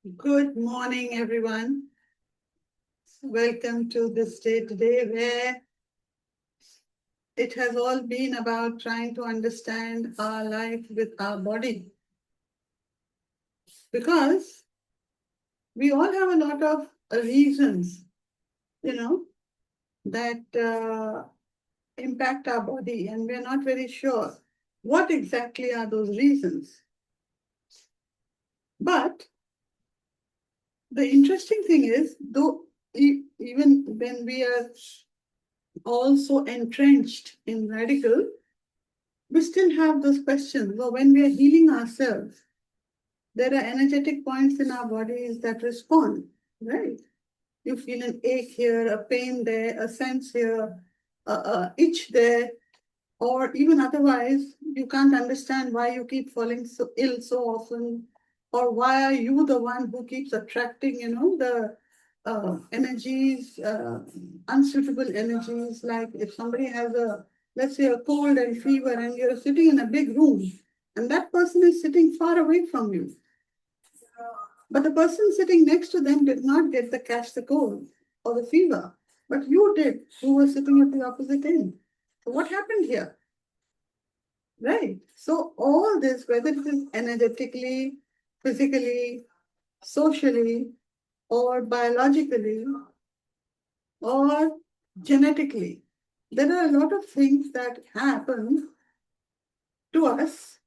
Good morning, everyone. Welcome to this day today where it has all been about trying to understand our life with our body. Because we all have a lot of reasons, you know, that impact our body, and we're not very sure what exactly are those reasons. But the interesting thing is, though, even when we are also entrenched in radical, we still have those questions. So when we are healing ourselves, there are energetic points in our bodies that respond, right? You feel an ache here, a pain there, a sense here, a itch there, or even otherwise, you can't understand why you keep falling so ill so often, or why are you the one who keeps attracting, the energies, unsuitable energies. Like if somebody has let's say, a cold and fever, and you're sitting in a big room, and that person is sitting far away from you, but the person sitting next to them did not get the catch the cold or the fever, but you did, who were sitting at the opposite end. So what happened here? Right. So all this, whether it is energetically, physically, socially, or biologically, or genetically, there are a lot of things that happen to us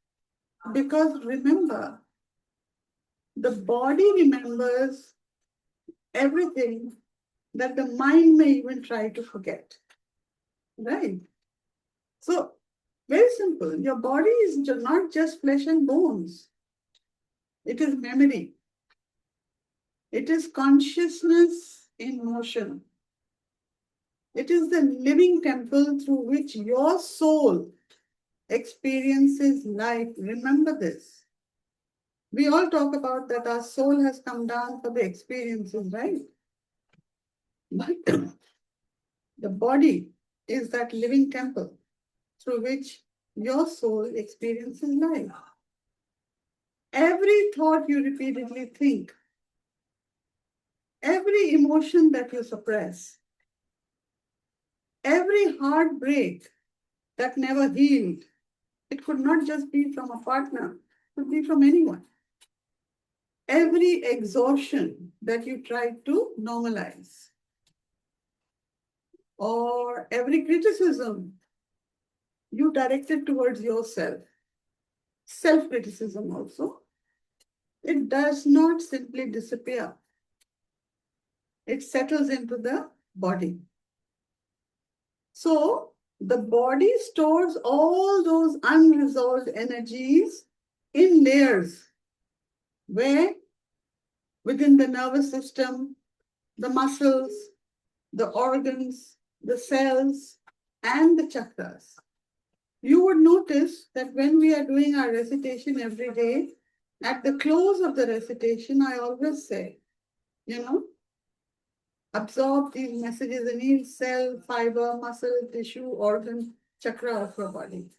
because remember, the body remembers everything that the mind may even try to forget. Right. So, very simple. Your body is not just flesh and bones, it is memory. It is consciousness in motion. It is the living temple through which your soul experiences life. Remember this. We all talk about that our soul has come down for the experiences, right? But the body is that living temple through which your soul experiences life. Every thought you repeatedly think, every emotion that you suppress, every heartbreak that never healed. It could not just be from a partner, it could be from anyone. Every exhaustion that you try to normalize, or every criticism you directed towards yourself, self criticism also, it does not simply disappear, it settles into the body. So, the body stores all those unresolved energies in layers where within the nervous system, the muscles, the organs, the cells, and the chakras. You would notice that when we are doing our recitation every day, at the close of the recitation, I always say, you know, absorb these messages in each cell, fiber, muscle, tissue, organ, chakra of your body.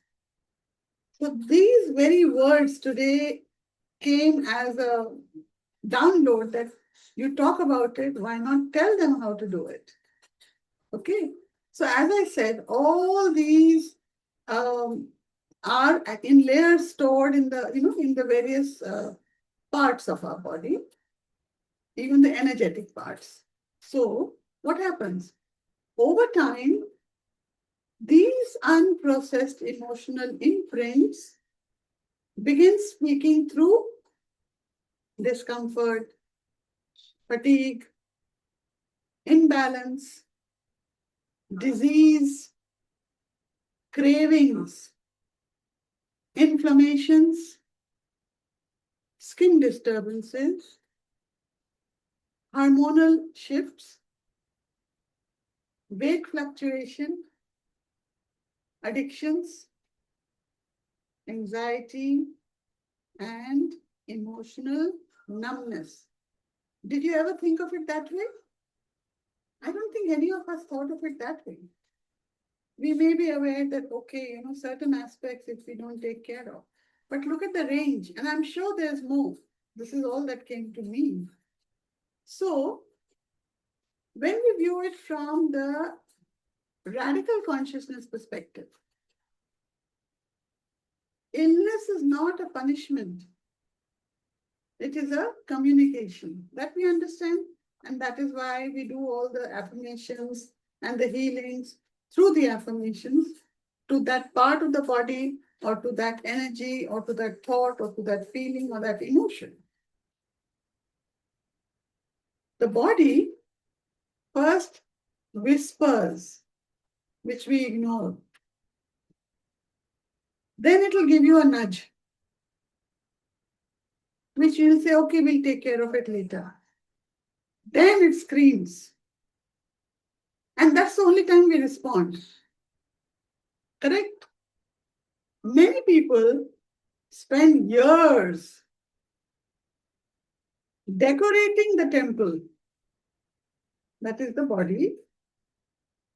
So these very words today came as a download that you talk about it, why not tell them how to do it? Okay. So as I said, all these um, are in layers stored in the, in the various parts of our body, even the energetic parts. So what happens? Over time, these unprocessed emotional imprints begin speaking through discomfort, fatigue, imbalance, disease, cravings, inflammations, skin disturbances, hormonal shifts, weight fluctuation, addictions, anxiety, and emotional numbness. Did you ever think of it that way? I don't think any of us thought of it that way. We may be aware that, okay, certain aspects if we don't take care of. But look at the range, and I'm sure there's more. This is all that came to me. So, when we view it from the radical consciousness perspective, illness is not a punishment. It is a communication that we understand. And that is why we do all the affirmations and the healings through the affirmations to that part of the body or to that energy or to that thought or to that feeling or that emotion. The body first whispers, which we ignore. Then it will give you a nudge, which you'll say, okay, we'll take care of it later. Then it screams. And that's the only time we respond. Correct? Many people spend years decorating the temple, that is the body,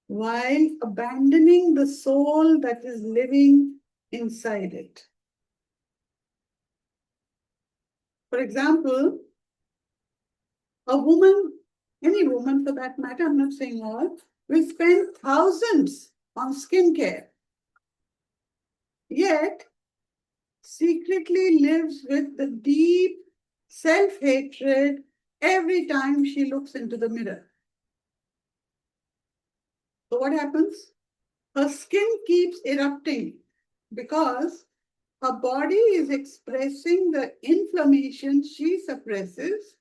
while abandoning the soul that is living inside it. For example, a woman, any woman for that matter, I'm not saying all, will spend thousands on skincare, yet secretly lives with the deep self-hatred every time she looks into the mirror. So what happens? Her skin keeps erupting because her body is expressing the inflammation she suppresses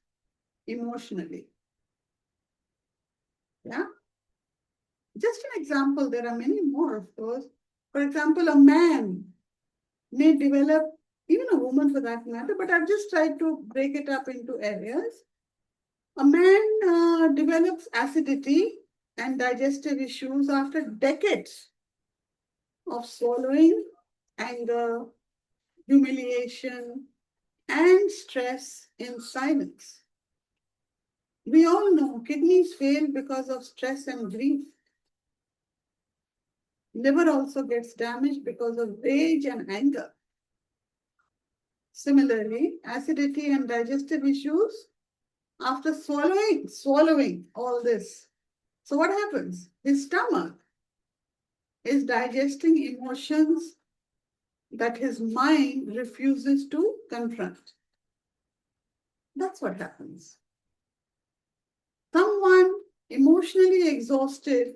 emotionally. Yeah? Just an example, there are many more, of course. For example, a man may develop, even a woman for that matter, but I've just tried to break it up into areas. A man develops acidity and digestive issues after decades of swallowing anger, humiliation, and stress in silence. We all know kidneys fail because of stress and grief. Liver also gets damaged because of rage and anger. Similarly, acidity and digestive issues after swallowing all this. So what happens? His stomach is digesting emotions that his mind refuses to confront. That's what happens. Someone emotionally exhausted,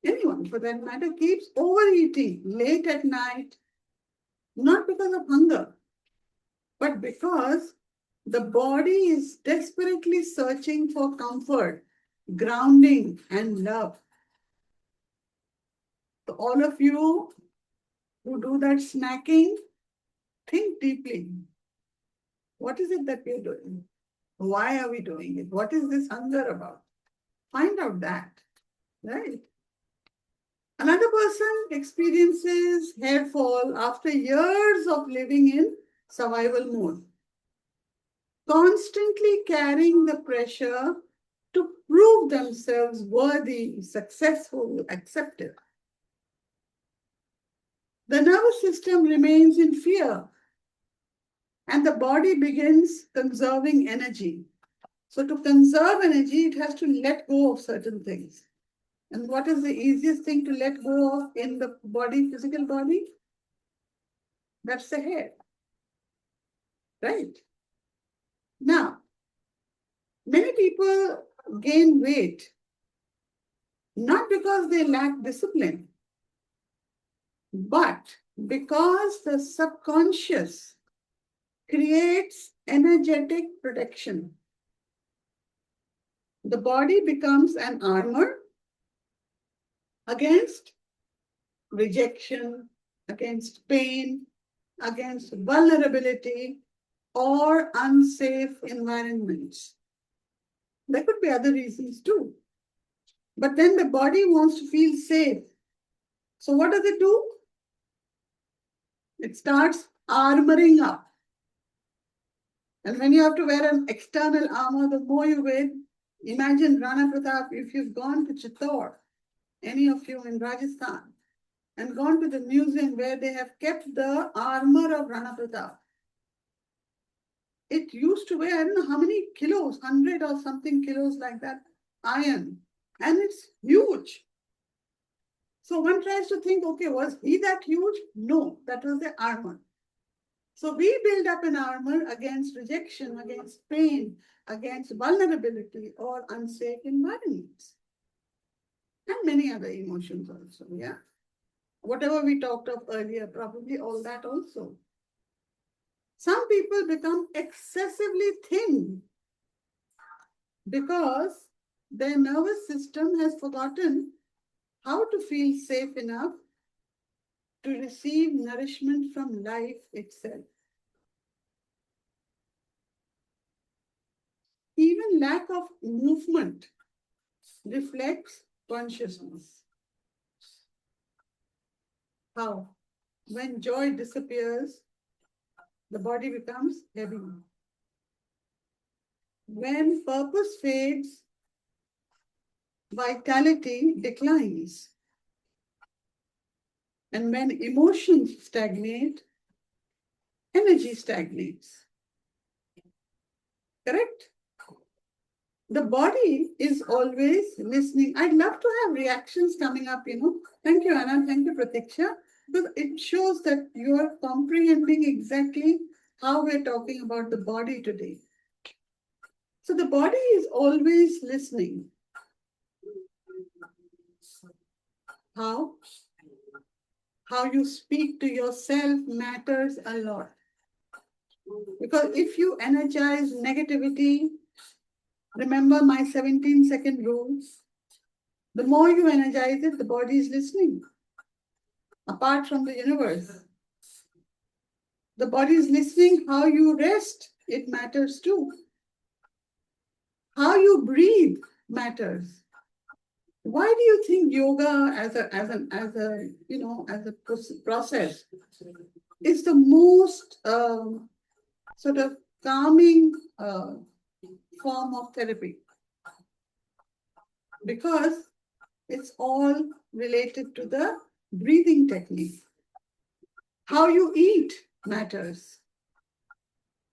anyone for that matter, keeps overeating late at night, not because of hunger, but because the body is desperately searching for comfort, grounding, and love. So all of you who do that snacking, think deeply. What is it that we are doing? Why are we doing it? What is this hunger about? Find out that, right? Another person experiences hair fall after years of living in survival mode, constantly carrying the pressure to prove themselves worthy, successful, accepted. The nervous system remains in fear and the body begins conserving energy. So to conserve energy, it has to let go of certain things. And what is the easiest thing to let go of in the body, physical body? That's the hair, right? Now, many people gain weight not because they lack discipline, but because the subconscious creates energetic protection. The body becomes an armor against rejection, against pain, against vulnerability, or unsafe environments. There could be other reasons too. But then the body wants to feel safe. So what does it do? It starts armoring up. And when you have to wear an external armor, the more you wear, imagine Rana Pratap, if you've gone to Chittor, any of you in Rajasthan, and gone to the museum where they have kept the armor of Rana Pratap. it used to weigh, I don't know how many kilos, 100 or something kilos like that, iron. And it's huge. So one tries to think, okay, was he that huge? No, that was the armor. So we build up an armor against rejection, against pain, against vulnerability or unsafe environments. And many other emotions also, yeah. Whatever we talked of earlier, probably all that also. Some people become excessively thin because their nervous system has forgotten how to feel safe enough to receive nourishment from life itself. Even lack of movement reflects consciousness. How? When joy disappears, the body becomes heavy. When purpose fades, vitality declines. And when emotions stagnate, energy stagnates. Correct? The body is always listening. I'd love to have reactions coming up, you know. Thank you, Anna. Thank you, Pratiksha. Because it shows that you are comprehending exactly how we're talking about the body today. So the body is always listening. How? How you speak to yourself matters a lot. Because if you energize negativity, remember my 17-second rules. The more you energize it, the body is listening. Apart from the universe, the body is listening. How you rest, it matters too. How you breathe matters. Why do you think yoga as a process is the most sort of calming form of therapy? Because it's all related to the breathing technique. How you eat matters.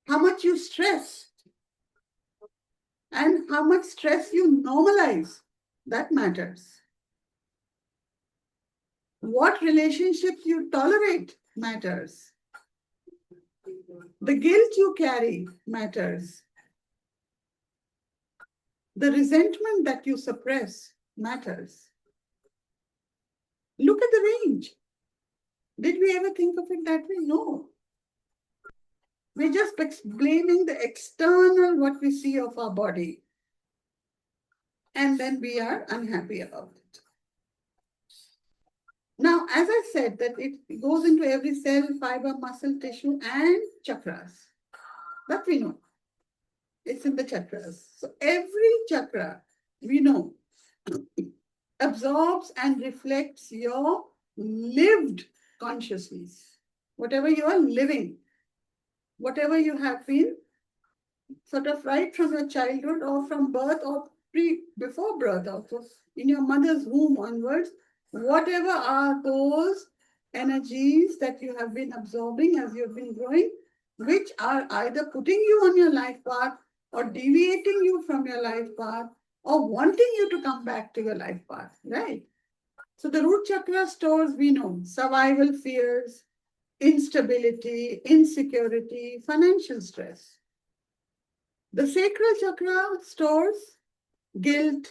How much you stress and how much stress you normalize, that matters. What relationships you tolerate matters. The guilt you carry matters. The resentment that you suppress matters. Look at the range. Did we ever think of it that way? No. We're just blaming the external, what we see of our body. And then we are unhappy about it. Now, as I said, that it goes into every cell, fiber, muscle, tissue, and chakras. That we know. It's in the chakras. So every chakra, we know, absorbs and reflects your lived consciousness. Whatever you are living, whatever you have been sort of right from your childhood or from birth or before birth also, in your mother's womb onwards, whatever are those energies that you have been absorbing as you've been growing, which are either putting you on your life path or deviating you from your life path or wanting you to come back to your life path, right? So the root chakra stores, we know, survival fears, instability, insecurity, financial stress. The sacral chakra stores guilt,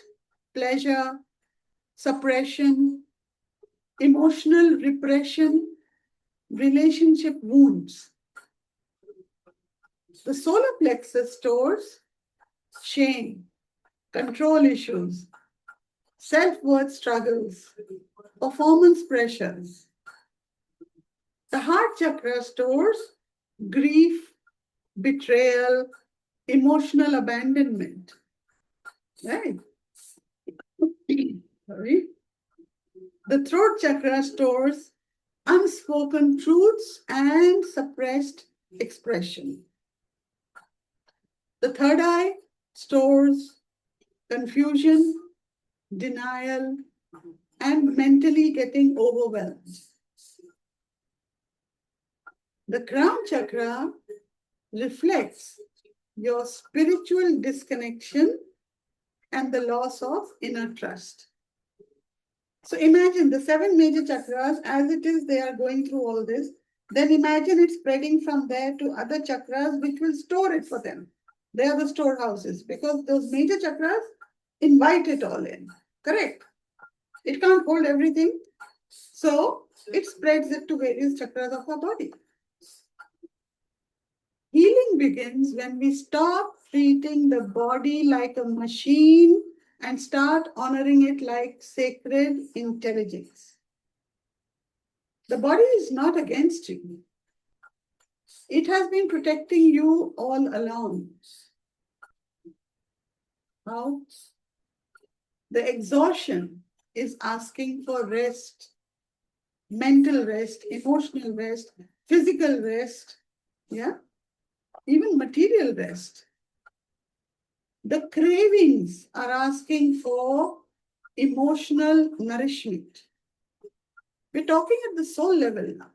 pleasure, suppression, emotional repression, relationship wounds. The solar plexus stores shame, control issues, self-worth struggles, performance pressures. The heart chakra stores grief, betrayal, emotional abandonment. Right? Sorry. The throat chakra stores unspoken truths and suppressed expression. The third eye stores confusion, denial, and mentally getting overwhelmed. The crown chakra reflects your spiritual disconnection, and the loss of inner trust. So imagine the seven major chakras as it is, they are going through all this. Then imagine it spreading from there to other chakras, which will store it for them. They are the storehouses because those major chakras invite it all in. Correct? It can't hold everything. So it spreads it to various chakras of our body. Healing begins when we stop treating the body like a machine and start honoring it like sacred intelligence. The body is not against you. It has been protecting you all along. How? The exhaustion is asking for rest, mental rest, emotional rest, physical rest, yeah, even material rest. The cravings are asking for emotional nourishment. We're talking at the soul level now,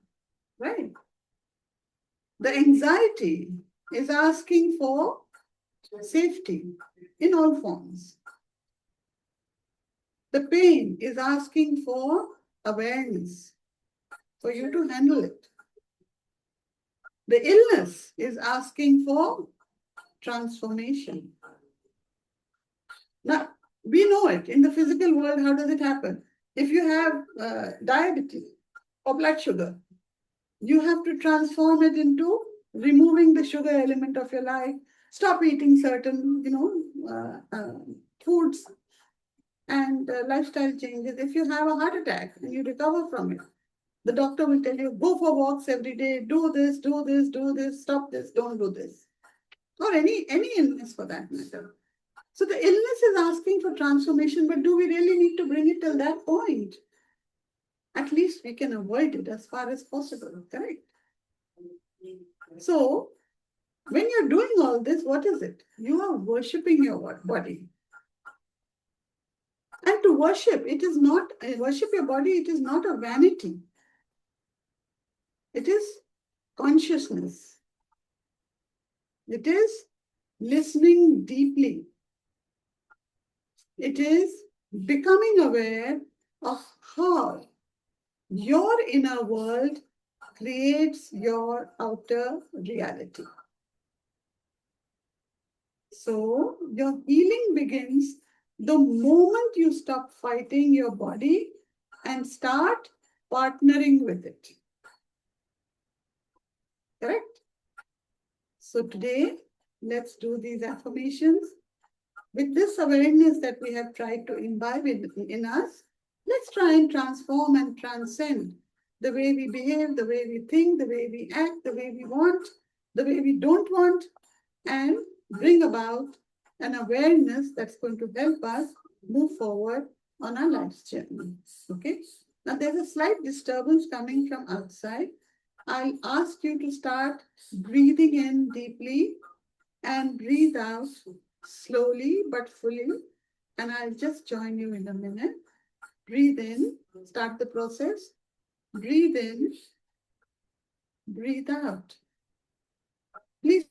right? The anxiety is asking for safety in all forms. The pain is asking for awareness for you to handle it. The illness is asking for transformation. Now, we know it in the physical world. How does it happen? If you have diabetes or blood sugar, you have to transform it into removing the sugar element of your life. Stop eating certain, foods and lifestyle changes. If you have a heart attack and you recover from it, the doctor will tell you, go for walks every day, do this, do this, do this, stop this, don't do this. Or any illness for that matter. So the illness is asking for transformation, but do we really need to bring it till that point? At least we can avoid it as far as possible, correct? So when you're doing all this, what is it? You are worshipping your body. And to worship, it is not, worship your body, it is not a vanity. It is consciousness. It is listening deeply. It is becoming aware of how your inner world creates your outer reality. So your healing begins the moment you stop fighting your body and start partnering with it. Correct? So today, let's do these affirmations. With this awareness that we have tried to imbibe in us, let's try and transform and transcend the way we behave, the way we think, the way we act, the way we want, the way we don't want, and bring about an awareness that's going to help us move forward on our life's journey. Okay? Now, there's a slight disturbance coming from outside. I'll ask you to start breathing in deeply and breathe out slowly but fully. And I'll just join you in a minute. Breathe in, start the process. Breathe in, breathe out. Please.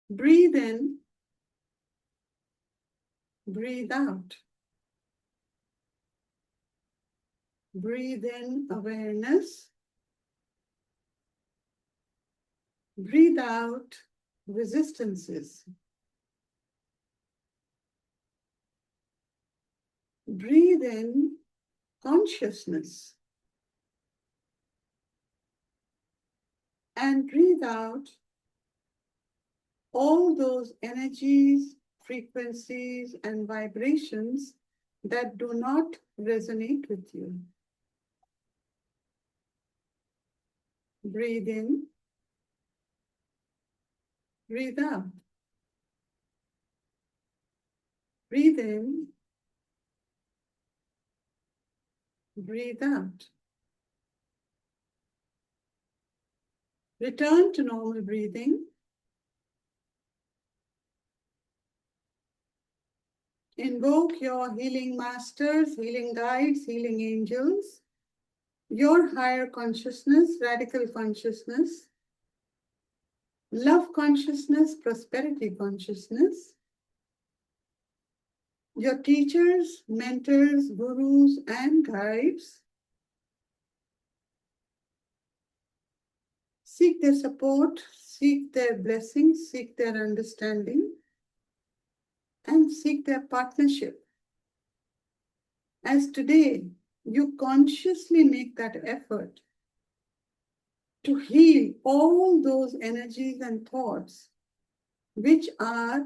Breathe in, breathe out. Breathe in awareness. Breathe out resistances. Breathe in consciousness. And breathe out all those energies, frequencies, and vibrations that do not resonate with you. Breathe in, breathe out. Breathe in, breathe out. Return to normal breathing. Invoke your healing masters, healing guides, healing angels, your higher consciousness, radical consciousness, love consciousness, prosperity consciousness, your teachers, mentors, gurus, and guides. Seek their support, seek their blessings, seek their understanding, and seek their partnership. As today, you consciously make that effort to heal all those energies and thoughts which are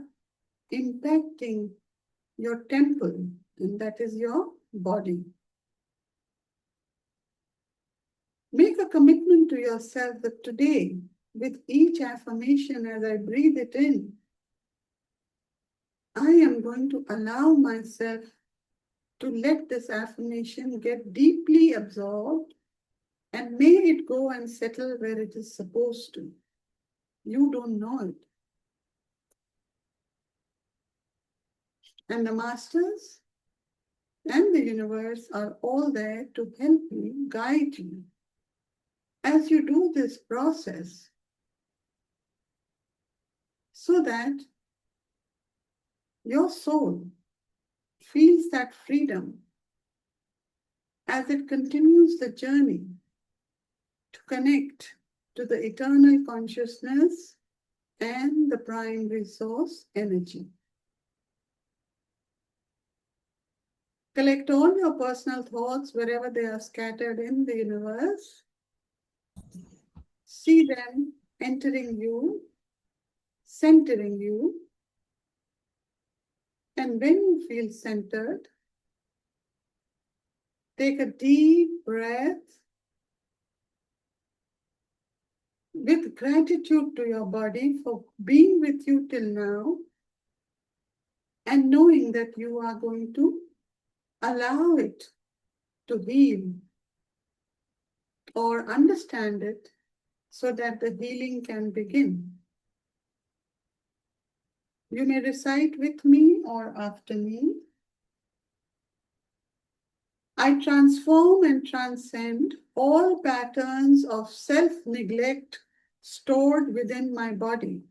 impacting your temple, and that is your body. Make a commitment to yourself that today, with each affirmation as I breathe it in, I am going to allow myself to let this affirmation get deeply absorbed, and may it go and settle where it is supposed to. You don't know it. And the masters and the universe are all there to help you, guide you. As you do this process, so that your soul feels that freedom as it continues the journey to connect to the eternal consciousness and the prime resource energy. Collect all your personal thoughts wherever they are scattered in the universe. See them entering you, centering you. And when you feel centered, take a deep breath with gratitude to your body for being with you till now, and knowing that you are going to allow it to heal or understand it so that the healing can begin. You may recite with me or after me. I transform and transcend all patterns of self-neglect stored within my body.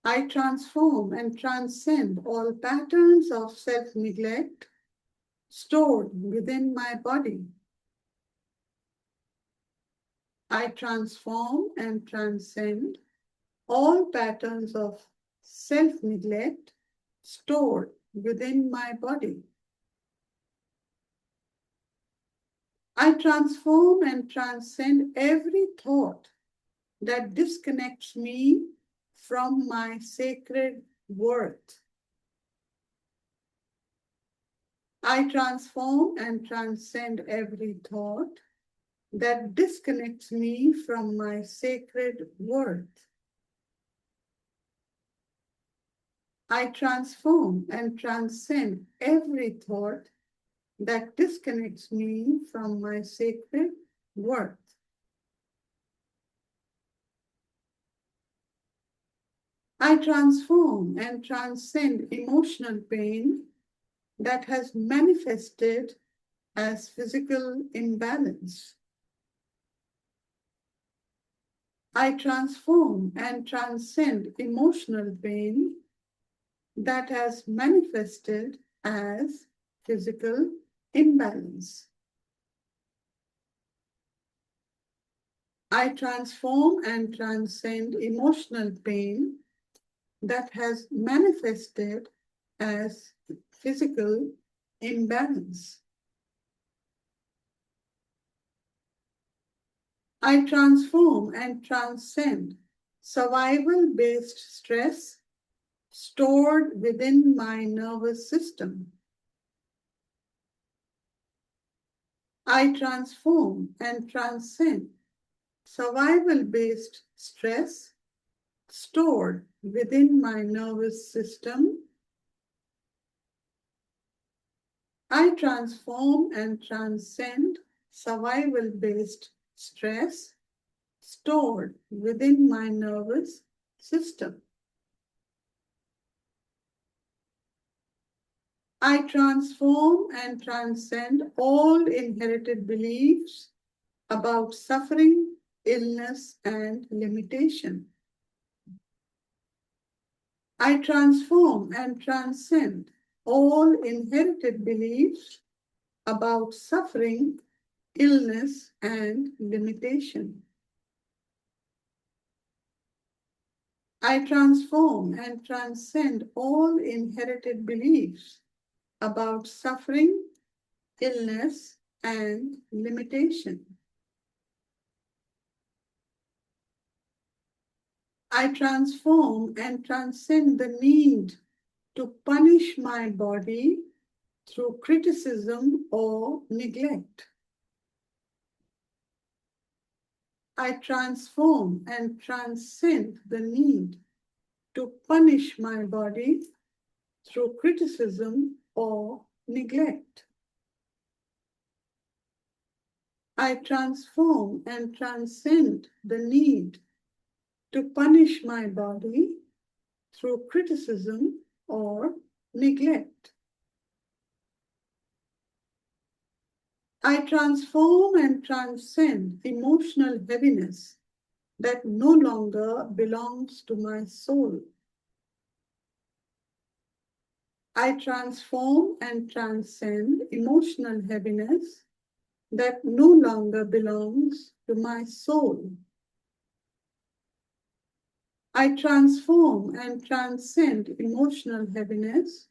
I transform and transcend all patterns of self-neglect stored within my body. I transform and transcend all patterns of self-neglect stored within my body. I transform and transcend every thought that disconnects me from my sacred worth. I transform and transcend every thought that disconnects me from my sacred worth. I transform and transcend every thought that disconnects me from my sacred worth. I transform and transcend emotional pain that has manifested as physical imbalance. I transform and transcend emotional pain that has manifested as physical imbalance. I transform and transcend emotional pain that has manifested as physical imbalance. I transform and transcend survival-based stress stored within my nervous system. I transform and transcend survival-based stress stored within my nervous system. I transform and transcend survival-based stress stored within my nervous system. I transform and transcend all inherited beliefs about suffering, illness, and limitation. I transform and transcend all inherited beliefs about suffering, illness, and limitation. I transform and transcend all inherited beliefs about suffering, illness, and limitation. I transform and transcend the need to punish my body through criticism or neglect. I transform and transcend the need to punish my body through criticism or neglect. I transform and transcend the need to punish my body through criticism or neglect. I transform and transcend emotional heaviness that no longer belongs to my soul. I transform and transcend emotional heaviness that no longer belongs to my soul. I transform and transcend emotional heaviness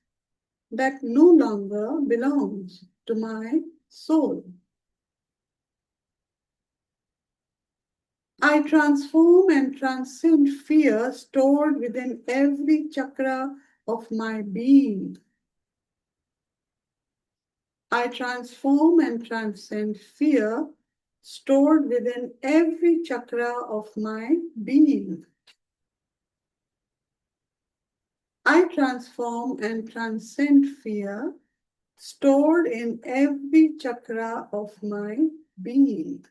that no longer belongs to my soul. I transform and transcend fear stored within every chakra of my being. I transform and transcend fear stored within every chakra of my being. I transform and transcend fear stored in every chakra of my being.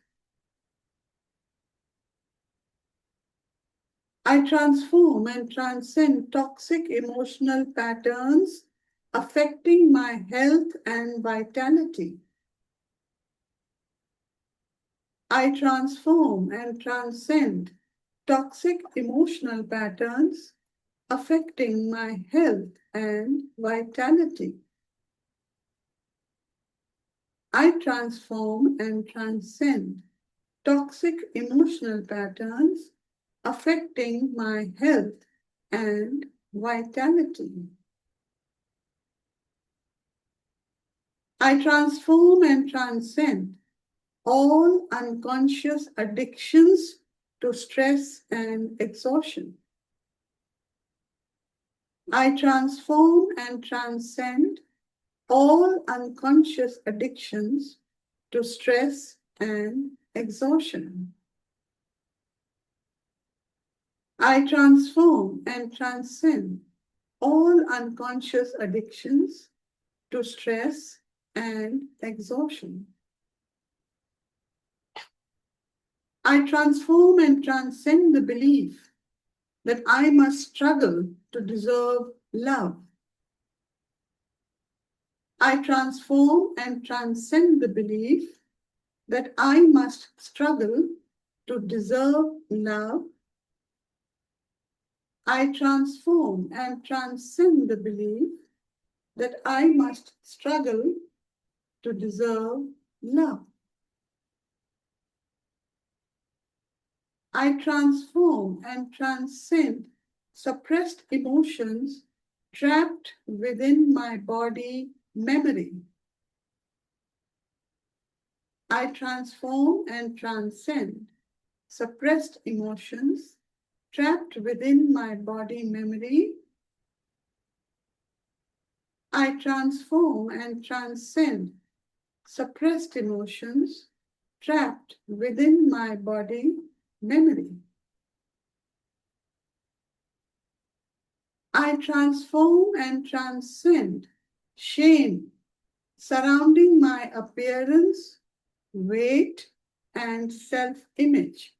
I transform and transcend toxic emotional patterns affecting my health and vitality. I transform and transcend toxic emotional patterns affecting my health and vitality. I transform and transcend toxic emotional patterns affecting my health and vitality. I transform and transcend all unconscious addictions to stress and exhaustion. I transform and transcend all unconscious addictions to stress and exhaustion. I transform and transcend all unconscious addictions to stress and exhaustion. I transform and transcend the belief that I must struggle to deserve love. I transform and transcend the belief that I must struggle to deserve love. I transform and transcend the belief that I must struggle to deserve love. I transform and transcend suppressed emotions trapped within my body memory. I transform and transcend suppressed emotions trapped within my body memory. I transform and transcend suppressed emotions trapped within my body memory. I transform and transcend shame surrounding my appearance, weight, and self-image.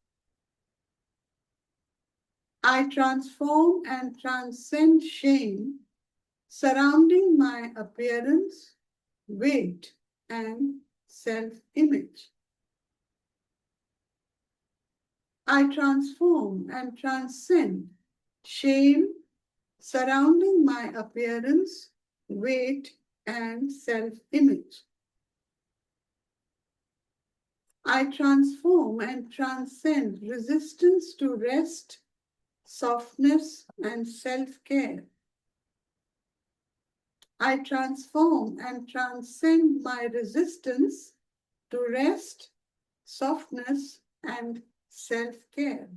I transform and transcend shame surrounding my appearance, weight, and self-image. I transform and transcend shame surrounding my appearance, weight, and self-image. I transform and transcend resistance to rest, softness, and self-care. I transform and transcend my resistance to rest, softness, and self-care.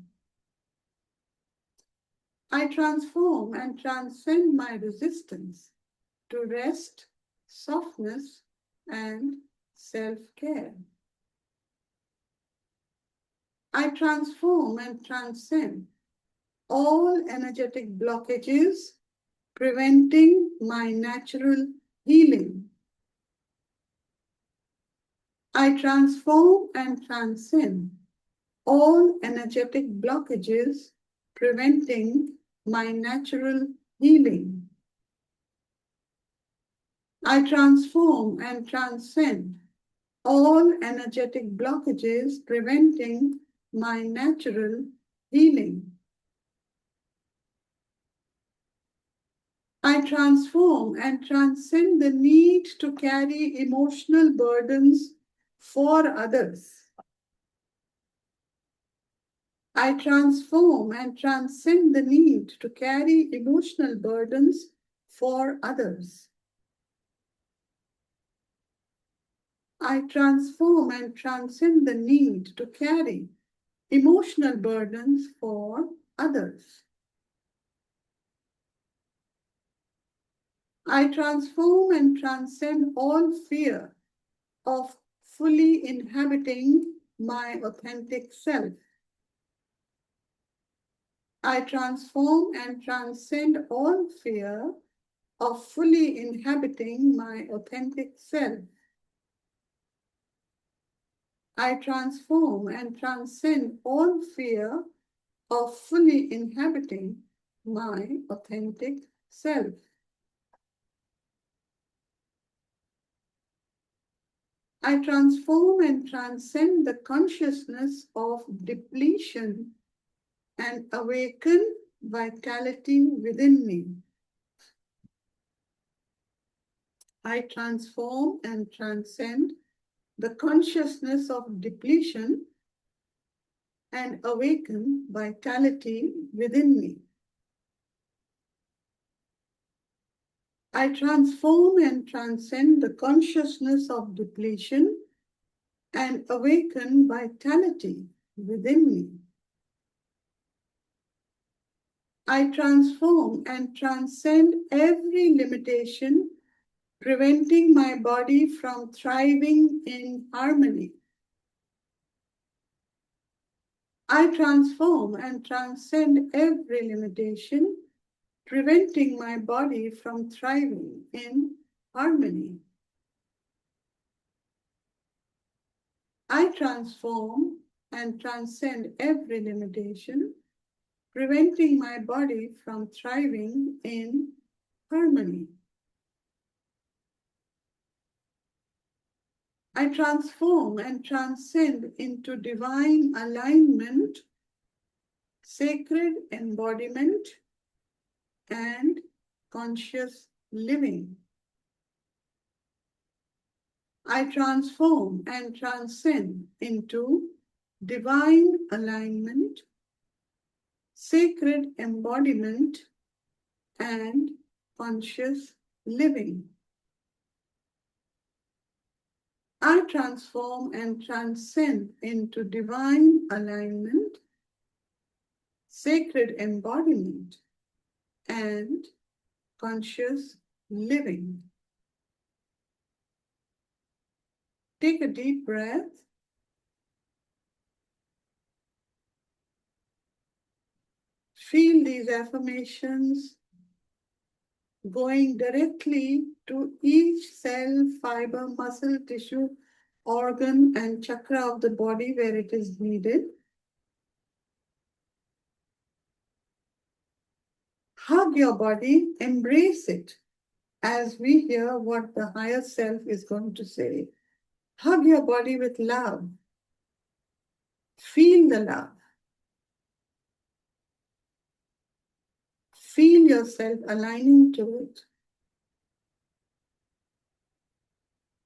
I transform and transcend my resistance to rest, softness, and self-care. I transform and transcend all energetic blockages preventing my natural healing. I transform and transcend all energetic blockages preventing my natural healing. I transform and transcend all energetic blockages preventing my natural healing. I transform and transcend the need to carry emotional burdens for others. I transform and transcend the need to carry emotional burdens for others. I transform and transcend the need to carry emotional burdens for others. I transform and transcend all fear of fully inhabiting my authentic self. I transform and transcend all fear of fully inhabiting my authentic self. I transform and transcend all fear of fully inhabiting my authentic self. I transform and transcend the consciousness of depletion and awaken vitality within me. I transform and transcend the consciousness of depletion and awaken vitality within me. I transform and transcend the consciousness of depletion and awaken vitality within me. I transform and transcend every limitation preventing my body from thriving in harmony. I transform and transcend every limitation preventing my body from thriving in harmony. I transform and transcend every limitation preventing my body from thriving in harmony. I transform and transcend into divine alignment, sacred embodiment, and conscious living. I transform and transcend into divine alignment, sacred embodiment, and conscious living. I transform and transcend into divine alignment, sacred embodiment, and conscious living. Take a deep breath. Feel these affirmations going directly to each cell, fiber, muscle, tissue, organ, and chakra of the body where it is needed. Hug your body, embrace it as we hear what the higher self is going to say. Hug your body with love. Feel the love. Feel yourself aligning to it.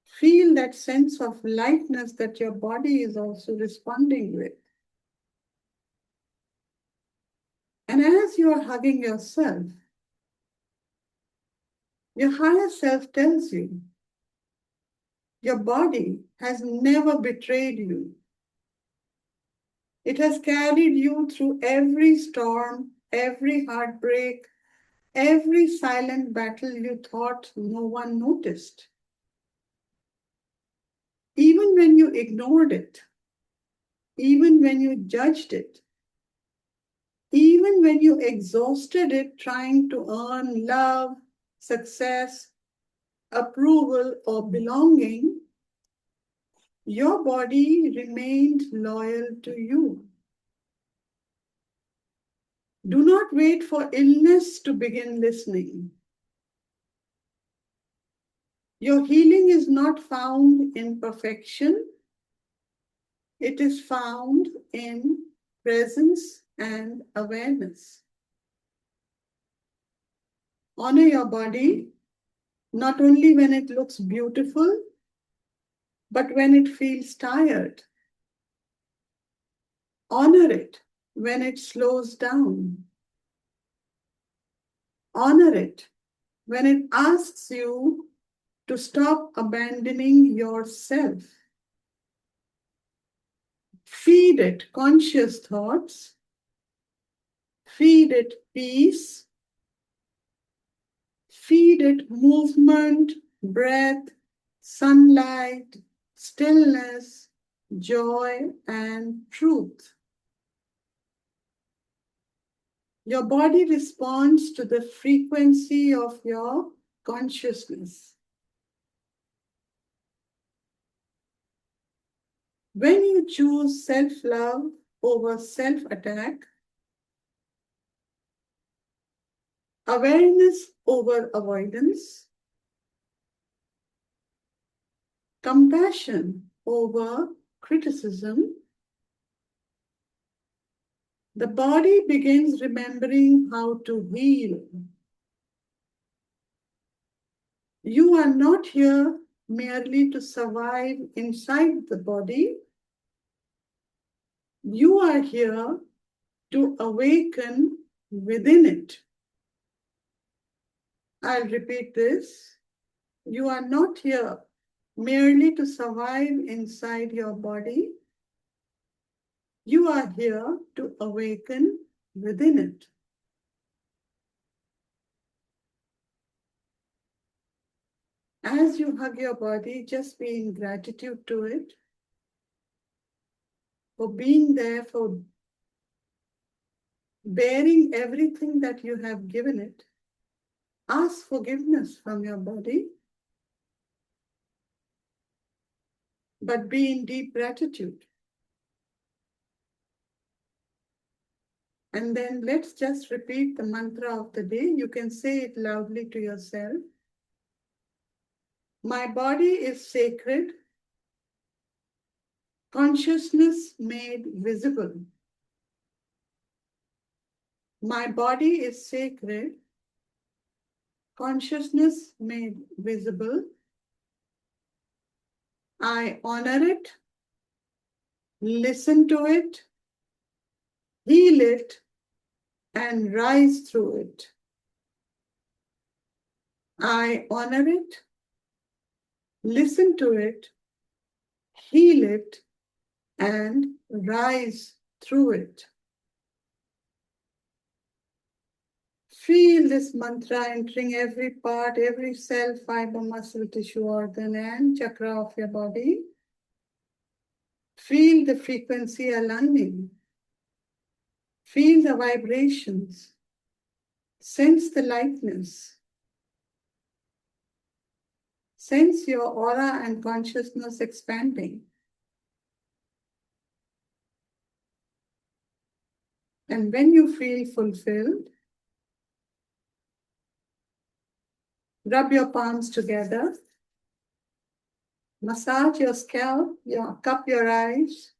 Feel that sense of lightness that your body is also responding with. And as you are hugging yourself, your higher self tells you your body has never betrayed you. It has carried you through every storm, every heartbreak, every silent battle you thought no one noticed. Even when you ignored it, even when you judged it, even when you exhausted it trying to earn love, success, approval, or belonging, your body remained loyal to you. Do not wait for illness to begin listening. Your healing is not found in perfection, it is found in presence and awareness. Honor your body, not only when it looks beautiful, but when it feels tired. Honor it when it slows down. Honor it when it asks you to stop abandoning yourself. Feed it conscious thoughts, feed it peace, feed it movement, breath, sunlight, stillness, joy, and truth. Your body responds to the frequency of your consciousness. When you choose self-love over self-attack, awareness over avoidance, compassion over criticism, the body begins remembering how to heal. You are not here merely to survive inside the body. You are here to awaken within it. I'll repeat this. You are not here merely to survive inside your body. You are here to awaken within it. As you hug your body, just be in gratitude to it for being there, for bearing everything that you have given it. Ask forgiveness from your body, but be in deep gratitude. And then let's just repeat the mantra of the day. You can say it loudly to yourself. My body is sacred, consciousness made visible. My body is sacred, consciousness made visible. I honor it, listen to it, heal it, and rise through it. I honor it, listen to it, heal it, and rise through it. Feel this mantra entering every part, every cell, fiber, muscle, tissue, organ, and chakra of your body. Feel the frequency aligning. Feel the vibrations. Sense the lightness. Sense your aura and consciousness expanding. And when you feel fulfilled, Rub your palms together. Massage your scalp, cup your eyes.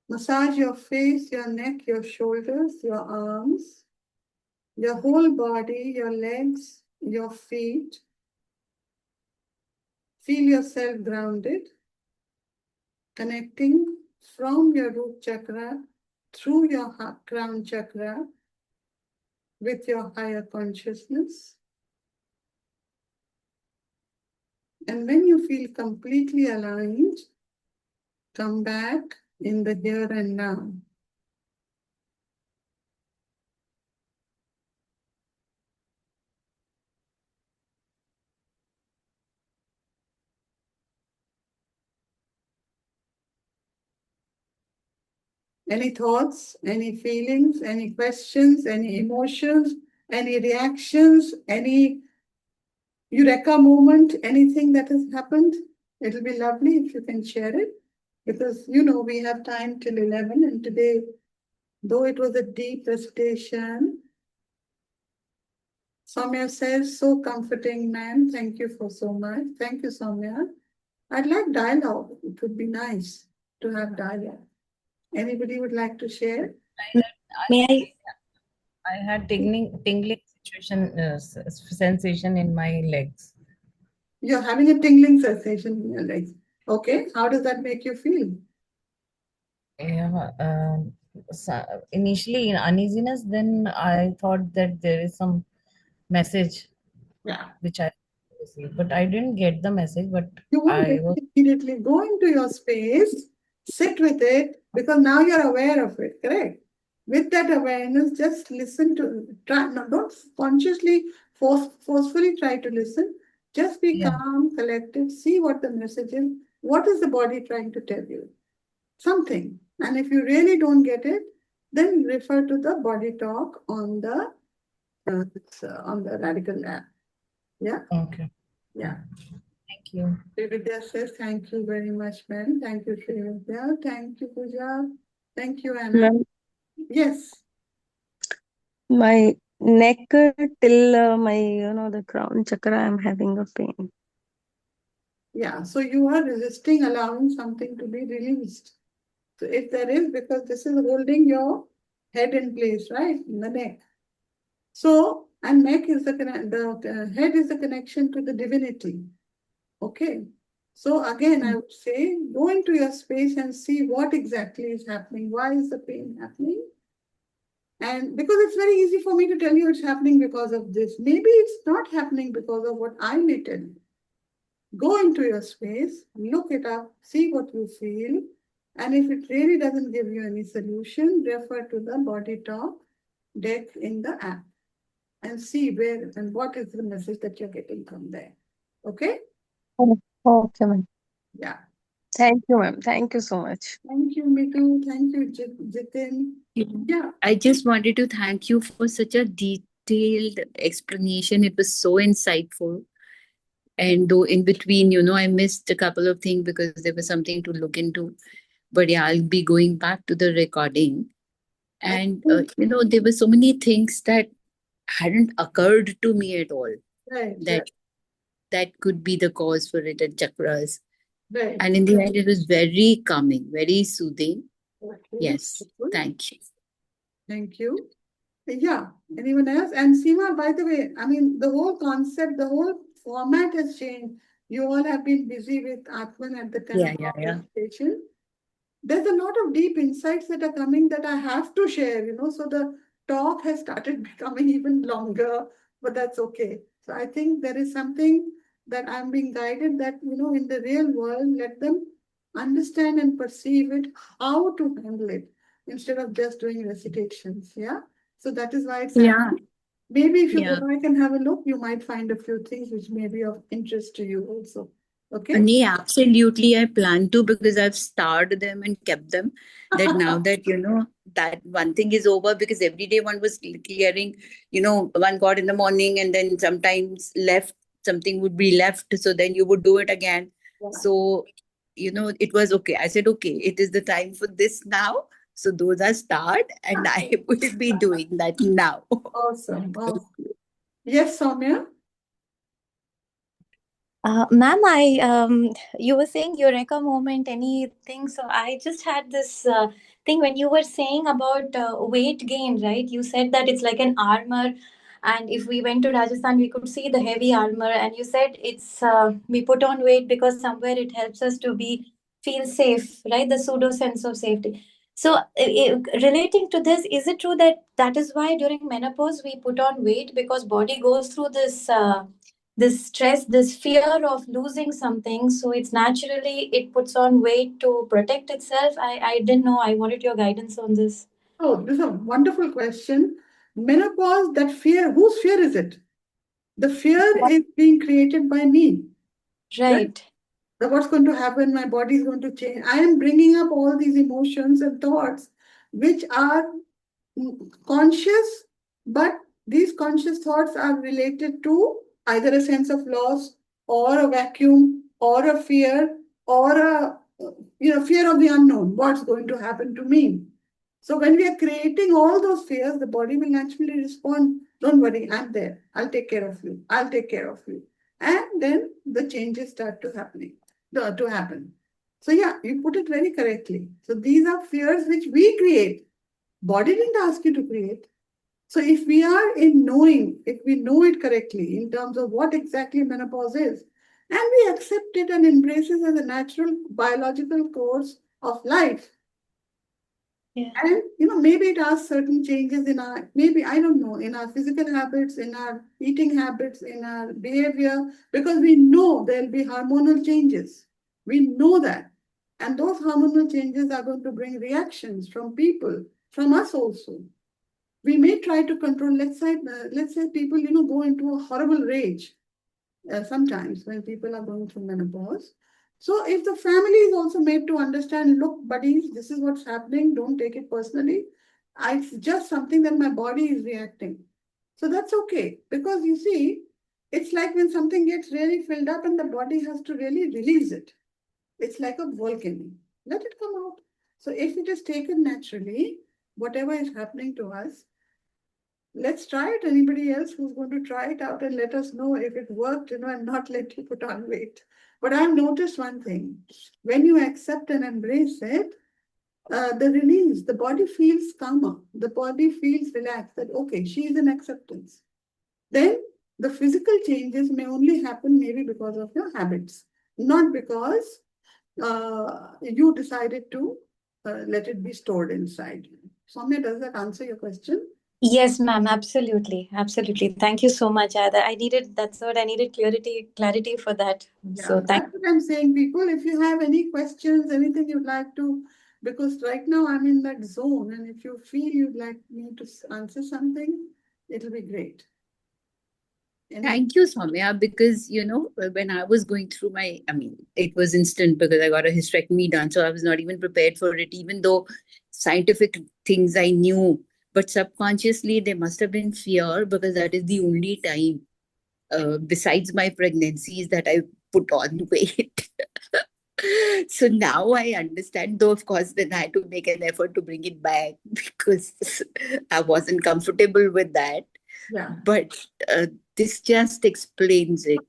Massage your face, your neck, your shoulders, your arms, your whole body, your legs, your feet. Feel yourself grounded, connecting from your root chakra through your crown chakra with your higher consciousness. And when you feel completely aligned, come back in the here and now. Any thoughts, any feelings, any questions, any emotions, any reactions, any eureka moment, anything that has happened? It'll be lovely if you can share it because we have time till 11, and today, though it was a deep recitation, Soumya says, so comforting, ma'am. Thank you for so much. Thank you, Soumya. I'd like dialogue. It would be nice to have dialogue. Anybody would like to share? May I had tingling situation sensation in my legs. You're having a tingling sensation in your legs. Okay, how does that make you feel? Yeah, initially in uneasiness, then I thought that there is some message Yeah. which I received, but I didn't get the message. But You won't I get was it immediately. Go into your space, sit with it, because now you're aware of it, correct? With that awareness, just listen to, try, no, don't consciously, forcefully try to listen. Just be yeah. calm, collected, see what the message is. What is the body trying to tell you? Something. And if you really don't get it, then refer to the body talk on the Radical app. Yeah, Okay. yeah. Thank you. Srividya says, thank you very much, ma'am. Thank you, Srividya. Thank you, Pooja. Thank you, Anna. Ma'am, Yes. my neck till my, the crown chakra, I'm having a pain. Yeah. So you are resisting allowing something to be released. So if there is, because this is holding your head in place, right? In the neck. So, and neck is the head is the connection to the divinity. Okay. So again, I would say go into your space and see what exactly is happening. Why is the pain happening? And because it's very easy for me to tell you it's happening because of this. Maybe it's not happening because of what I may tell you. Go into your space, look it up, see what you feel. And if it really doesn't give you any solution, refer to the body talk deck in the app and see where and what is the message that you're getting from there. Okay? Oh, okay, ma'am. Yeah. Thank you, ma'am. Thank you so much. Thank you, Mitu. Thank you, Jitin. Yeah. I just wanted to thank you for such a detailed explanation. It was so insightful. And though in between, I missed a couple of things because there was something to look into. But yeah, I'll be going back to the recording. I And, think, there were so many things that hadn't occurred to me at all right, right, that that could be the cause for it at chakras. right. And in the end, it was very calming, very soothing. Okay. Yes. Good. Thank you. Thank you. Yeah. Anyone else? And Seema, by the way, I mean, the whole concept, the whole format has changed. You all have been busy with Atman at the time Yeah, of yeah, our yeah. presentation. There's a lot of deep insights that are coming that I have to share, so the talk has started becoming even longer, but that's okay. So I think there is something that I'm being guided that, in the real world, let them understand and perceive it, how to handle it, instead of just doing recitations. Yeah. So that is why it's Yeah, happening. Maybe if you go yeah. back and have a look, you might find a few things which may be of interest to you also. Okay. Yeah, absolutely. I plan to because I've starred them and kept them. That now that that one thing is over because every day one was clearing, one got in the morning and then sometimes left, something would be left. So then you would do it again. Yeah. So, it was okay. I said, okay, it is the time for this now. So those are start and I will be doing that now. Awesome. Awesome. Yes, Soumya. Ma'am, you were saying eureka moment, anything. So I just had this thing when you were saying about weight gain, right? You said that it's like an armor, and if we went to Rajasthan, we could see the heavy armor. And you said it's we put on weight because somewhere it helps us to be feel safe, right? The pseudo sense of safety. So, relating to this, is it true that that is why during menopause we put on weight because body goes through this stress, this fear of losing something, so it's naturally it puts on weight to protect itself? I didn't know. I wanted your guidance on this. Oh, this is a wonderful question. Menopause, that fear, whose fear is it? The fear is being created by me. Right? Right. That what's going to happen, my body is going to change. I am bringing up all these emotions and thoughts which are conscious, but these conscious thoughts are related to either a sense of loss or a vacuum or a fear or a fear of the unknown. What's going to happen to me? So when we are creating all those fears, the body will naturally respond. Don't worry, I'm there. I'll take care of you. I'll take care of you. And then the changes start to happen. So yeah, you put it very correctly. So these are fears which we create. Body didn't ask you to create. So if we are in knowing, if we know it correctly in terms of what exactly menopause is, and we accept it and embrace it as a natural biological course of life, Yeah. and maybe it asks certain changes in our, maybe, I don't know, in our physical habits, in our eating habits, in our behavior, because we know there'll be hormonal changes. We know that. And those hormonal changes are going to bring reactions from people, from us also. We may try to control, let's say people, go into a horrible rage sometimes when people are going through menopause. So if the family is also made to understand, look, buddies, this is what's happening, don't take it personally. It's just something that my body is reacting. So that's okay. Because you see, it's like when something gets really filled up and the body has to really release it. It's like a volcano. Let it come out. So if it is taken naturally, whatever is happening to us, let's try it. Anybody else who's going to try it out and let us know if it worked, and not let you put on weight. But I've noticed one thing. When you accept and embrace it, the release, the body feels calmer. The body feels relaxed that, okay, she is in acceptance. Then the physical changes may only happen maybe because of your habits, not because you decided to let it be stored inside you. Soumya, does that answer your question? Yes, ma'am. Absolutely. Absolutely. Thank you so much. I needed, that's what I needed, clarity for that. Yeah, So thank that's what I'm saying, people. If you have any questions, anything you'd like to, because right now I'm in that zone, and if you feel you'd like me to answer something, it'll be great. Thank you, Soumya, because when I was going through I mean, it was instant because I got a hysterectomy done, so I was not even prepared for it, even though scientific things I knew, but subconsciously there must have been fear because that is the only time, besides my pregnancies, that I put on weight. So now I understand, though, of course, then I had to make an effort to bring it back because I wasn't comfortable with that. Yeah. But this just explains it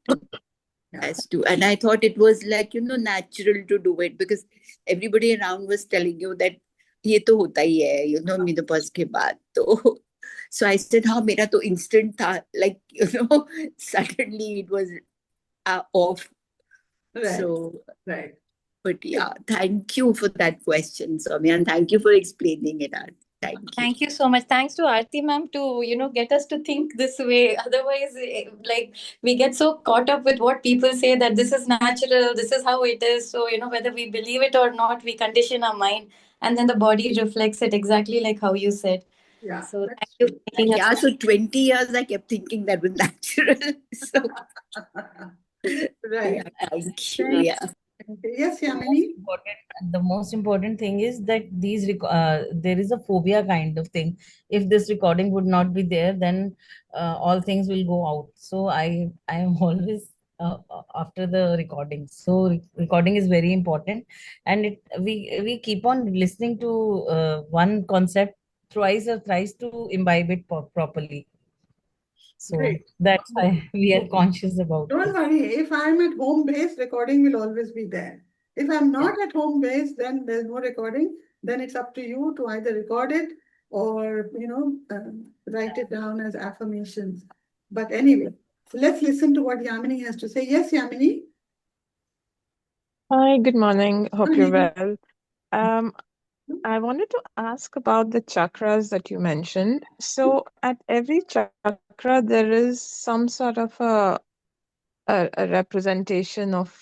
Yeah. as to, and I thought it was like, natural to do it because everybody around was telling you that ये तो होता ही है, menopause के बाद तो. So I said, हाँ, मेरा तो instant था, like, suddenly it was off. Right. So, Right. but yeah, thank you for that question, Soumya, and thank you for explaining it, Aarti. Thank you. Thank you so much. Thanks to Aarti ma'am to get us to think this way. Otherwise, like we get so caught up with what people say that this is natural, this is how it is. So whether we believe it or not, we condition our mind, and then the body reflects it exactly like how you said. Yeah. So That's thank you true. for making Yeah, us. so 20 years I kept thinking that was natural. So, Right. yeah, thank you. Thank Yeah. Okay. Yes, The most Yamini. the most important thing is that there is a phobia kind of thing. If this recording would not be there, then all things will go out. So I am always after the recording. So recording is very important, and we keep on listening to one concept twice or thrice to imbibe it properly. So Great. that's why we are conscious about Don't it. worry, if I'm at home base, recording will always be there. If I'm Yeah. not at home base, then there's no recording. Then it's up to you to either record it or, write it down as affirmations. But anyway, so let's listen to what Yamini has to say. Yes, Yamini? Hi, good morning. Hope you're Morning. well. Um, I wanted to ask about the chakras that you mentioned. So, at every chakra, there is some sort of a representation of,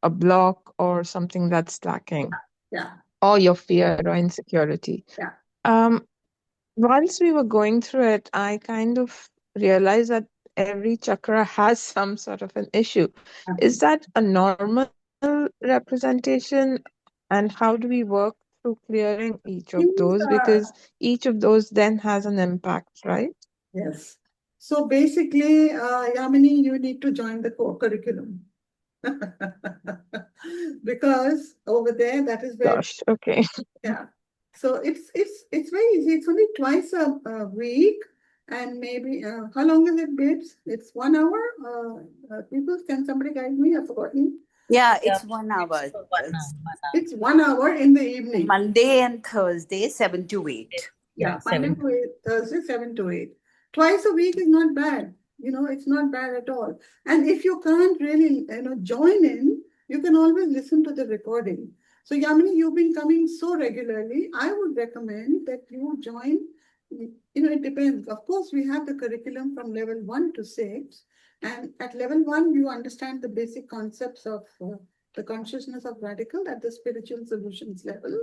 a block or something that's lacking, Yeah, or your fear or insecurity. yeah. Um, Whilst we were going through it, I kind of realized that every chakra has some sort of an issue. Is that a normal representation? And how do we work through clearing each of Things those? are, Because each of those then has an impact, right? yes. So basically, Yamini, you need to join the curriculum. Because over there, that is where, Gosh, okay. yeah. So it's very easy. It's only twice a week, and maybe how long is it, babes? It's 1 hour. People, can somebody guide me? I've forgotten. Yeah, Yeah, it's 1 hour. it's for 1 hour. It's 1 hour. It's 1 hour in the evening. Monday and Thursday, 7 to 8. Yeah, Yeah, Monday 7. to Thursday, 7 to 8. Twice a week is not bad. It's not bad at all. And if you can't really, join in, you can always listen to the recording. So, Yamini, you've been coming so regularly. I would recommend that you join. It depends. Of course, we have the curriculum from level 1 to 6. And at level 1, you understand the basic concepts of the consciousness of radical at the spiritual solutions level.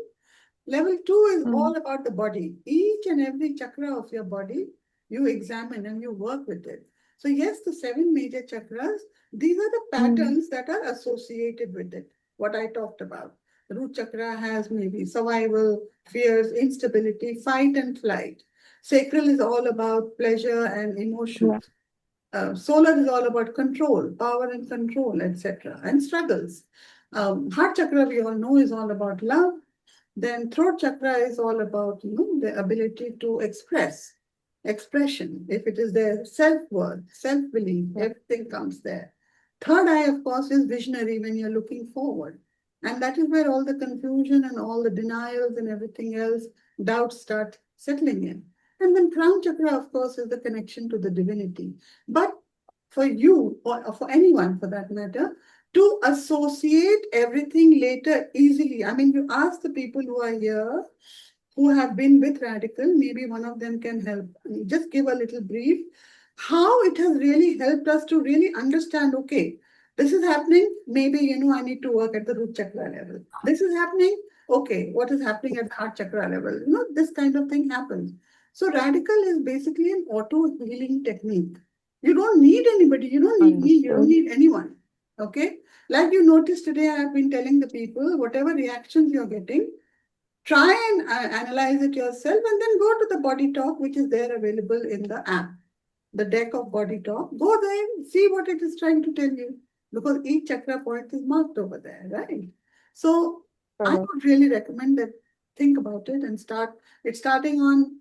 Level 2 is all Mm, about the body. Each and every chakra of your body, you examine and you work with it. So, yes, the 7 major chakras, these are the mm, patterns that are associated with it. What I talked about. The root chakra has maybe survival, fears, instability, fight and flight. Sacral is all about pleasure and yeah. emotions. Solar is all about control, power and control, etc., and struggles. Heart chakra, we all know, is all about love. Then throat chakra is all about, the ability to expression. If it is their self-worth, self-belief, Yeah. everything comes there. Third eye, of course, is visionary when you're looking forward. And that is where all the confusion and all the denials and everything else, doubts start settling in. And then crown chakra, of course, is the connection to the divinity. But for you, or for anyone for that matter, to associate everything later easily. I mean, you ask the people who are here, who have been with Radical, maybe one of them can help. Just give a little brief. How it has really helped us to really understand, okay, this is happening, maybe, I need to work at the root chakra level. This is happening, okay, what is happening at the heart chakra level? This kind of thing happens. So Radical is basically an auto healing technique. You don't need anybody, you don't need me, you don't Understood. need anyone. Okay? Like you noticed today, I have been telling the people, whatever reactions you're getting, try and analyze it yourself and then go to the body talk, which is there available in the app, the deck of body talk. Go there, see what it is trying to tell you, because each chakra point is marked over there, right? So I Correct. would really recommend that think about it and start. It's starting on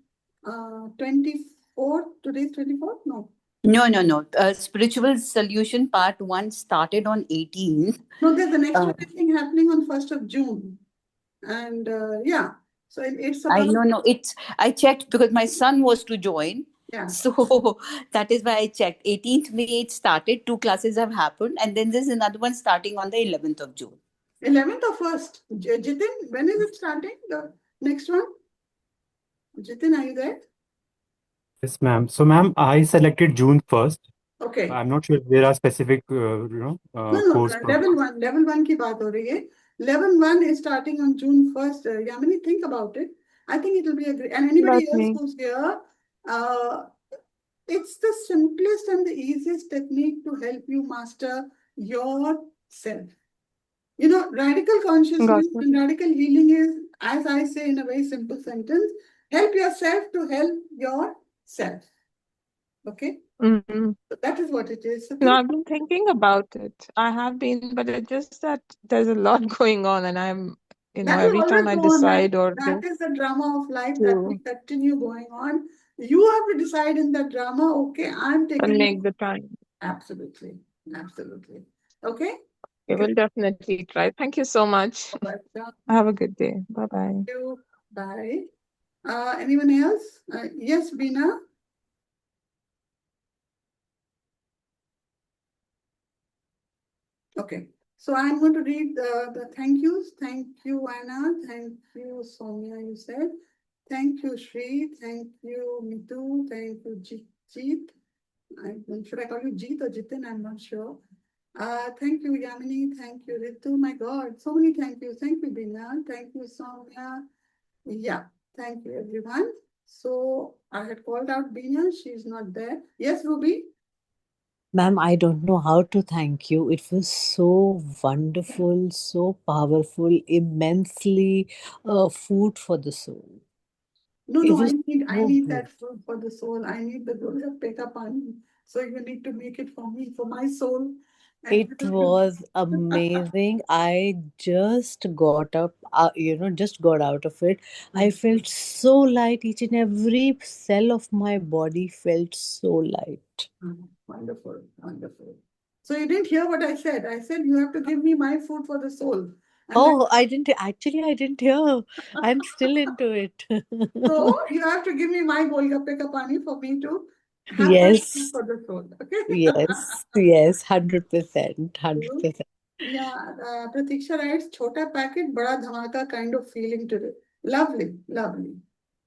24th. Today's 24th? No. No, no, no. Spiritual Solution Part 1 started on 18th. No, there's the next Uh, one, I think, happening on 1st of June. And yeah, so it's I about, know, no. I checked because my son was to join. yeah. So that is why I checked. 18th May it started. 2 classes have happened. And then there's another one starting on the 11th of June. 11th or 1st? Jitin, when is it starting? The next one? Jitin, are you there? Yes, ma'am. So, ma'am, I selected June 1st. Okay. I'm not sure if there are specific, No, no, course programs. level one की बात हो रही है. Level 1 is starting on June 1st. Yamini, think about it. I think it will be a great, and anybody Let else me. who's here, it's the simplest and the easiest technique to help you master yourself. Radical Got consciousness it. and radical healing is, as I say in a very simple sentence, help yourself to help yourself. Okay? Mm. So that is what it is. So No, think, I've been thinking about it. I have been, but it's just that there's a lot going on, and that will every time always I go on. decide or That to is the drama of life that will to continue going on. You have to decide in that drama, okay, I'm And taking make the time. absolutely, absolutely. Okay? We will definitely try. Thank you so much. Welcome. Have a good day. Bye bye. Thank you. Bye. Anyone else? Yes, Bina? Okay. So I'm going to read the thank yous. Thank you, Anna. Thank you, Soumya, you said. Thank you, Shri. Thank you, Mitu. Thank you, Jeet. Should I call you Jeet or Jitin? I'm not sure. Thank you, Yamini. Thank you, Ritu. My God, so many thank you. Thank you, Bina. Thank you, Soumya. Yeah, thank you, everyone. So I had called out Bina. She's not there. Yes, Ruby? Ma'am, I don't know how to thank you. It was so wonderful, so powerful, immensely food for the soul. No, It no, was I so need good. that for the soul. I need the Golga Pekapani. So you need to make it for me, for my soul. And It was amazing. I just got up, just got out of it. I felt so light. Each and every cell of my body felt so light. Wonderful, wonderful. So you didn't hear what I said. I said you have to give me my food for the soul. And Oh, I didn't hear. I'm still into it. so you have to give me my Golgappe ka pani for me to have my food Yes, for the soul. Okay? yes, 100%, 100%. Yeah, Pratiksha writes, Chota packet, bada dhamaka kind of feeling today. Lovely, lovely.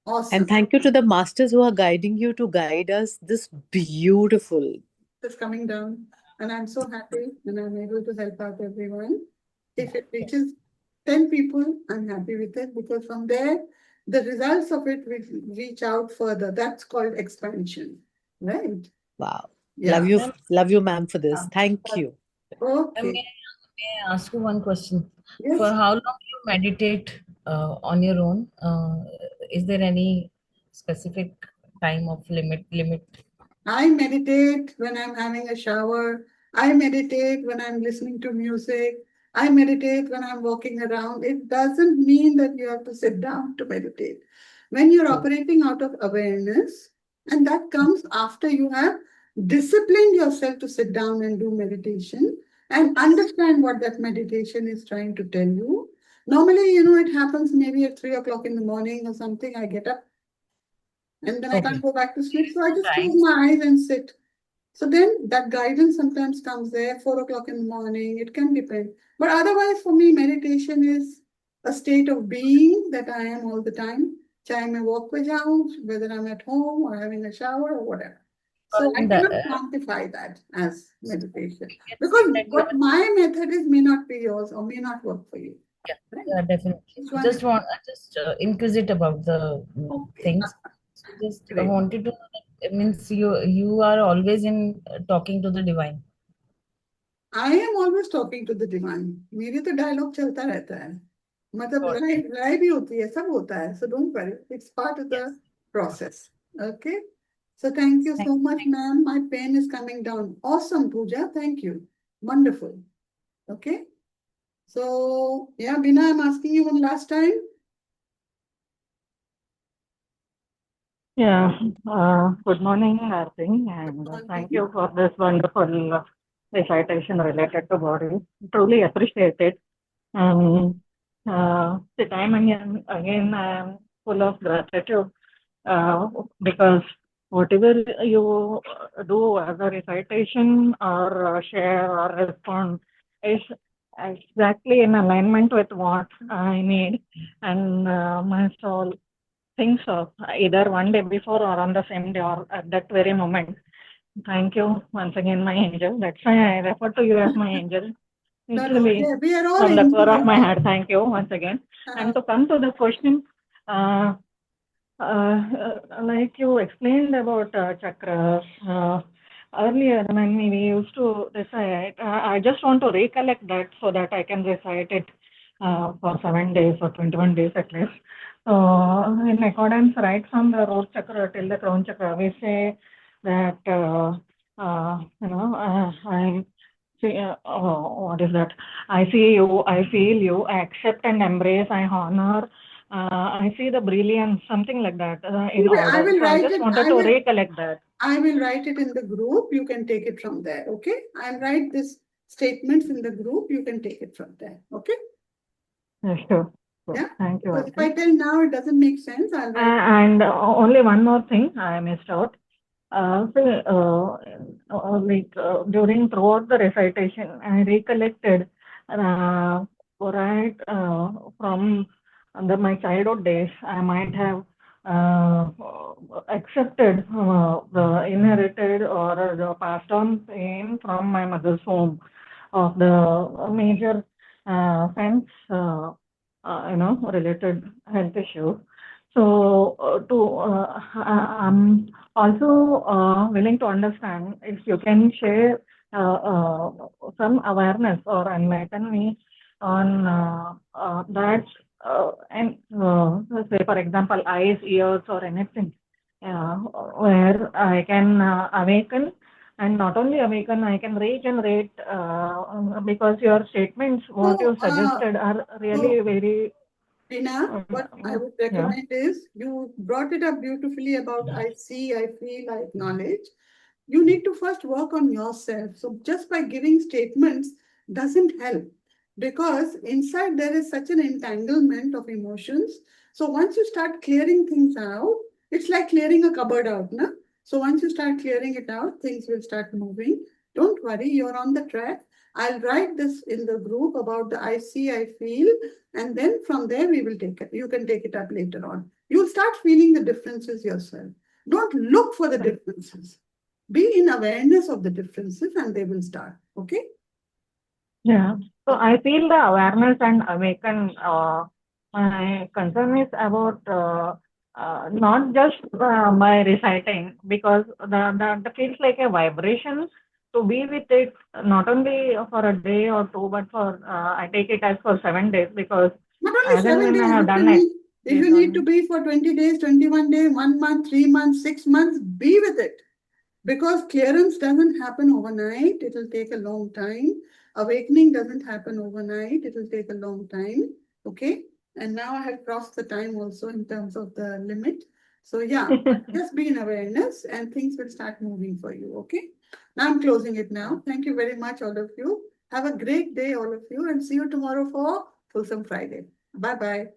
Awesome. And thank you to the masters who are guiding you to guide us. This beautiful. It's coming down. And I'm so happy and I'm able to help out everyone. If it reaches 10 people, I'm happy with it because from there, the results of it will reach out further. That's called expansion, right? Wow. Yeah. Love you, ma'am, for this. Thank you. Okay. May I ask you one question? Yes. For how long you meditate on your own? Is there any specific time of limit? I meditate when I'm having a shower. I meditate when I'm listening to music. I meditate when I'm walking around. It doesn't mean that you have to sit down to meditate. When you're operating out of awareness, and that comes after you have disciplined yourself to sit down and do meditation and understand what that meditation is trying to tell you. Normally, it happens maybe at 3 o'clock in the morning or something. I get up and then I can't go back to sleep. So I just close my eyes and sit. So then that guidance sometimes comes there, 4 o'clock in the morning, it can depend. But otherwise, for me, meditation is a state of being that I am all the time. Chahe main walk pe jaun, whether I'm at home or having a shower or whatever. So I And cannot quantify that as so meditation. we can Because say that you what my method is may not be yours or may not work for you. Right? yeah, definitely. Each one is Just inquisitive about the okay. things. So just Great. wanted to know that it means you are always in talking to the divine. I am always talking to the divine. मेरी तो dialogue चलता रहता है. मतलब लड़ाई भी होती है, सब होता है. So don't worry. It's part of the process. Okay. So thank you so much, ma'am. My pen is coming down. Awesome, Pooja. Thank you. Wonderful. Okay. So yeah, Bina, I'm asking you one last time. Yeah, good morning, Arjun, and thank you for this wonderful recitation related to body. Truly appreciate it. The time again, I am full of gratitude because whatever you do as a recitation or share or respond is exactly in alignment with what I need and my soul thinks of either one day before or on the same day or at that very moment. Thank you once again, my angel. That's why I refer to you as my angel. Literally, we are all from the core of angels. my heart, thank you once again. And to come to the question, like you explained about chakras earlier, when we used to recite, I just want to recollect that so that I can recite it for 7 days or 21 days at least. So, in accordance, right from the root chakra till the crown chakra, we say that, I'm see, what is that? I see you, I feel you, I accept and embrace, I honor I see the brilliance, something like that in I order. will So I write just it. wanted to recollect that. I will write it in the group. You can take it from there. Okay. I'll write this statements in the group. You can take it from there. Okay. Yeah, sure. Yeah. Thank you. Because if I tell now, it doesn't make sense. I'll write. And only one more thing I missed out. During throughout the recitation, I recollected right from my childhood days, I might have accepted the inherited or the passed on pain from my mother's home of the major sense, related health issues. So, I'm also willing to understand if you can share some awareness or enlighten me on that, and say, for example, eyes, ears, or anything, where I can awaken. And not only awaken, I can regenerate because your statements, what you suggested, are really very. Tina, what I would recommend is you brought it up beautifully about I see, I feel, I acknowledge. You need to first work on yourself. So just by giving statements doesn't help because inside there is such an entanglement of emotions. So once you start clearing things out, it's like clearing a cupboard out, na? So once you start clearing it out, things will start moving. Don't worry, you're on the track. I'll write this in the group about the I see, I feel, and then from there we will take it. You can take it up later on. You'll start feeling the differences yourself. Don't look for the differences. Be in awareness of the differences and they will start. Okay? Yeah. So I feel the awareness and awaken. My concern is about not just my reciting, because the feels like a vibration. To be with it, not only for a day or two, but for I take it as for 7 days, because not only as and 7 when I days, have done it. if you need to be for 20 days, 21 days, 1 month, 3 months, 6 months, be with it. Because clearance doesn't happen overnight, it will take a long time. Awakening doesn't happen overnight, it will take a long time. Okay? And now I have crossed the time also in terms of the limit. So yeah, just be in awareness and things will start moving for you. Okay? Now I'm closing it now. Thank you very much, all of you. Have a great day, all of you, and see you tomorrow for Fulsome Friday. Bye-bye.